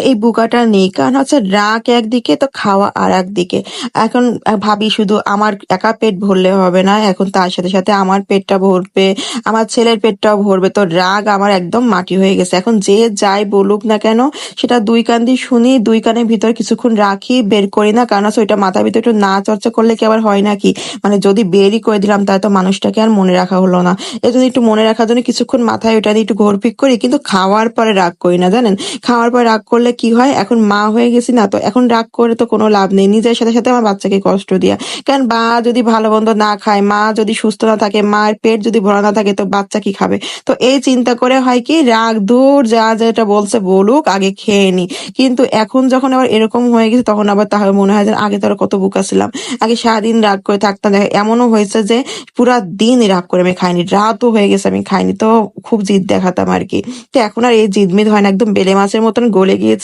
এই বুকাটা নেই। কারণ হচ্ছে রাগ একদিকে তো খাওয়া আর একদিকে। এখন ভাবি শুধু আমার একা পেট ভরলে হবে না। এখন তার সাথে, সাথে আমার পেটটা ভরবে, আমার ছেলের পেটটাও ভরবে। তো রাগ আমার একদম মাটি হয়ে গেছে। এখন যে যাই বলুক না কেন সেটা ২ কান দিয়ে শুনি, ২ কানের ভিতর কিছুক্ষণ রাখি, বের করি না। কারণ হচ্ছে ওইটা মাথার ভিতরে একটু না চর্চা করলে কি আবার হয় নাকি? মানে যদি বেরই করে দিলাম তাহলে তো মানুষটাকে আর মনে রাখা হলো না। এজন্য একটু মনে রাখার জন্য কিছুক্ষণ মাথায় ওইটা নিয়ে একটু ঘোরপিক করি। কিন্তু খাওয়ার পরে রাগ করি না, জানেন? খাওয়ার পর রাগ করলে কি হয়, এখন মা হয়ে গেছি না, তো এখন রাগ করে তো কোনো লাভ নেই, নিজের সাথে সাথে আমার বাচ্চাকে কষ্ট দিয়া। কারণ মা যদি ভালো মন্দ না খায়, মা যদি সুস্থ না থাকে, মায়ের পেট যদি ভরা না থাকে, তো বাচ্চা কি খাবে? তো এই চিন্তা করে হয় কি, রাগ দূর, যা যেটা বলছে বলুক, আগে খেয়ে নি। কিন্তু এখন যখন আবার এরকম হয়ে গেছে তখন আবার তাহলে মনে হয় যে আগে তো আরো কত বোকা ছিলাম, আগে সারাদিন রাগ করে থাকতাম। দেখো এমনও হয়েছে যে পুরা দিন রাগ করে আমি খাইনি, রাতও হয়ে গেছে আমি খাইনি, তো খুব জিদ দেখাতাম আর কি। তো এখন আর এই জিদমিদ হয় না, একদম বেলে মাছের মতন গলে গিয়েছে।